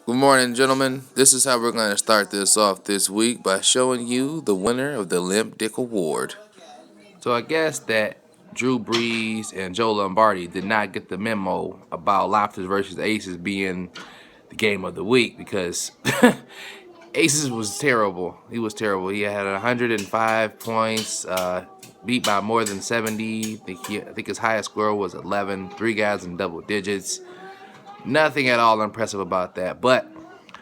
Good morning, gentlemen. This is how we're going to start this off this week by showing you the winner of the Limp Dick Award. So I guess that Drew Brees and Joe Lombardi did not get the memo about Lobsters versus Aces being the game of the week because Aces was terrible. He was terrible. He had 105 points, beat by more than 70. I think his highest score was 11. Three guys in double digits. Nothing at all impressive about that. But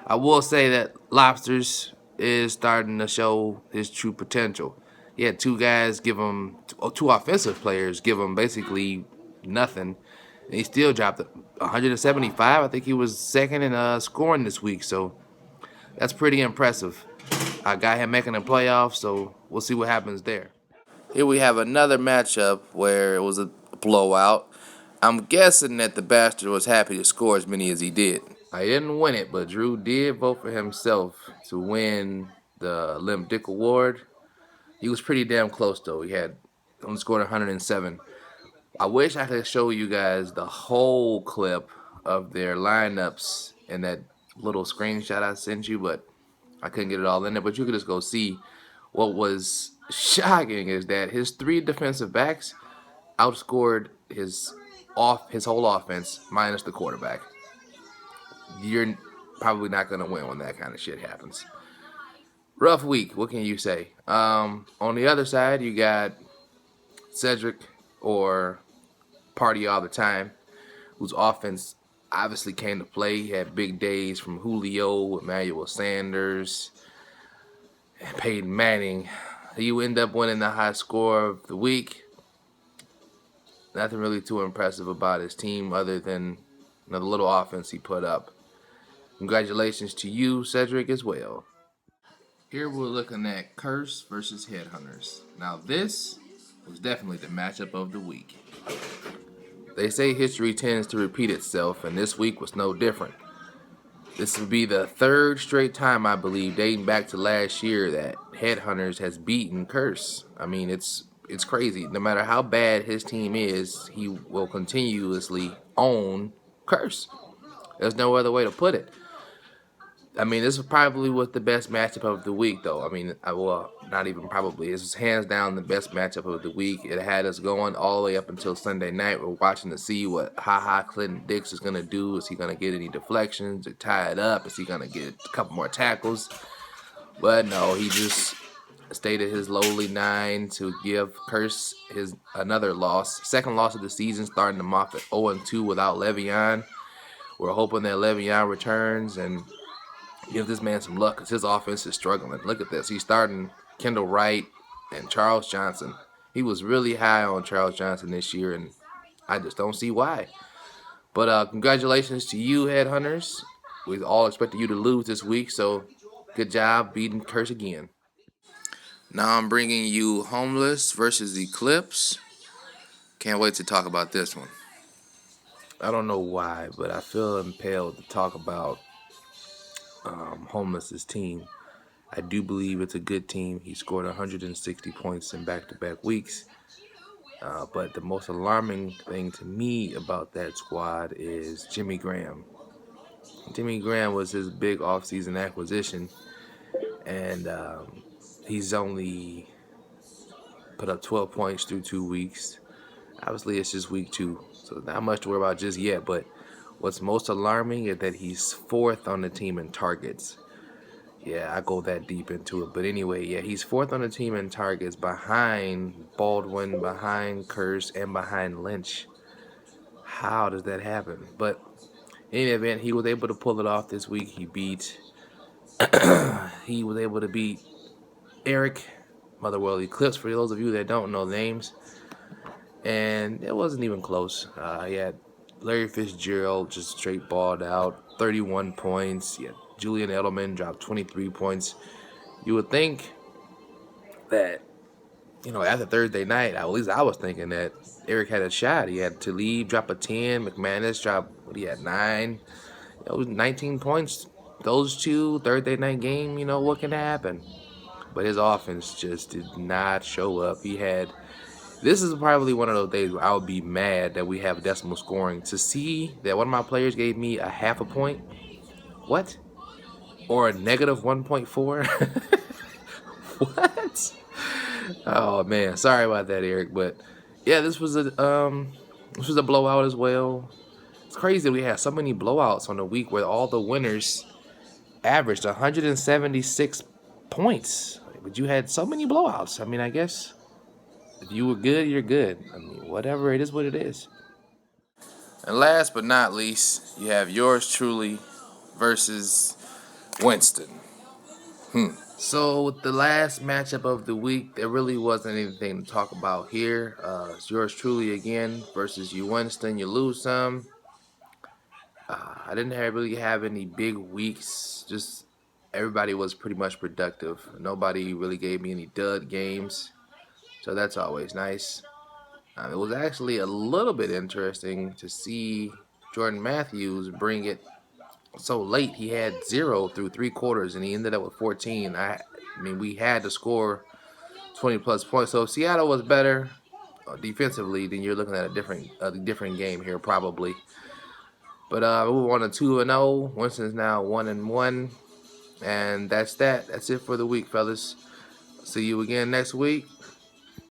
I will say that Lobsters is starting to show his true potential. He had two guys give him, two offensive players give him basically nothing. And he still dropped 175. I think he was second in scoring this week. So that's pretty impressive. I got him making the playoffs, so we'll see what happens there. Here we have another matchup where it was a blowout. I'm guessing that the bastard was happy to score as many as he did. I didn't win it, but Drew did vote for himself to win the Limp Dick Award. He was pretty damn close, though. He had only scored 107. I wish I could show you guys the whole clip of their lineups in that little screenshot I sent you, but I couldn't get it all in there. But you could just go see. What was shocking is that his three defensive backs outscored his whole offense minus the quarterback. You're probably not going to win when that kind of shit happens. Rough week. What can you say? On the other side, you got Cedric, or Party All the Time, whose offense obviously came to play. He had big days from Julio, Emmanuel Sanders, and Peyton Manning. He ended up winning the high score of the week. Nothing really too impressive about his team other than the little offense he put up. Congratulations to you, Cedric, as well. Here we're looking at Curse versus Headhunters. Now this was definitely the matchup of the week. They say history tends to repeat itself, and this week was no different. This would be the third straight time, I believe, dating back to last year, that Headhunters has beaten Curse. I mean, it's crazy. No matter how bad his team is, he will continuously own Curse. There's no other way to put it. I mean, this probably was the best matchup of the week, though. I mean, well, not even probably. This was hands down the best matchup of the week. It had us going all the way up until Sunday night. We're watching to see what Clinton Dix is going to do. Is he going to get any deflections or tie it up? Is he going to get a couple more tackles? But no, he just stayed at his lowly 9 to give Curse his another loss. Second loss of the season, starting him off at 0-2 without Le'Veon. We're hoping that Le'Veon returns and give this man some luck because his offense is struggling. Look at this. He's starting Kendall Wright and Charles Johnson. He was really high on Charles Johnson this year, and I just don't see why. But congratulations to you, Headhunters. We all expected you to lose this week, so good job beating Curse again. Now I'm bringing you Homeless versus Eclipse. Can't wait to talk about this one. I don't know why, but I feel impelled to talk about Homeless's team. I do believe it's a good team. He scored 160 points in back-to-back weeks. But the most alarming thing to me about that squad is Jimmy Graham. Jimmy Graham was his big offseason acquisition, and he's only put up 12 points through 2 weeks. Obviously, it's just week 2, so not much to worry about just yet. But what's most alarming is that he's 4th on the team in targets. Yeah, I go that deep into it. But anyway, yeah, he's 4th on the team in targets behind Baldwin, behind Curse, and behind Lynch. How does that happen? But in any event, he was able to pull it off this week. He was able to beat Eric, Motherwell Eclipse, for those of you that don't know names. And it wasn't even close. He had Larry Fitzgerald just straight balled out, 31 points. Yeah, Julian Edelman dropped 23 points. You would think that, after Thursday night, at least I was thinking that Eric had a shot. He had Talib drop a 10, McManus drop, 9? It was 19 points. Those two, Thursday night game, what can happen? But his offense just did not show up. This is probably one of those days where I would be mad that we have decimal scoring. To see that one of my players gave me a half a point What? Or a negative 1.4? What? Oh man, sorry about that, Eric. But yeah, this was a blowout as well. It's crazy we had so many blowouts on the week where all the winners averaged 176 points. But you had so many blowouts. I mean, I guess if you were good, you're good. I mean, whatever, it is what it is. And last but not least, you have yours truly versus Winston. So with the last matchup of the week, there really wasn't anything to talk about here. It's yours truly again versus you, Winston. You lose some. I didn't really have any big weeks. Just everybody was pretty much productive. Nobody really gave me any dud games, so that's always nice. It was actually a little bit interesting to see Jordan Matthews bring it so late. He had 0 through 3 quarters, and he ended up with 14. I mean, we had to score 20 plus points. So if Seattle was better defensively, then you're looking at a different game here probably. But we won a 2-0. Winston's now 1-1, and that's that. That's it for the week, fellas. See you again next week.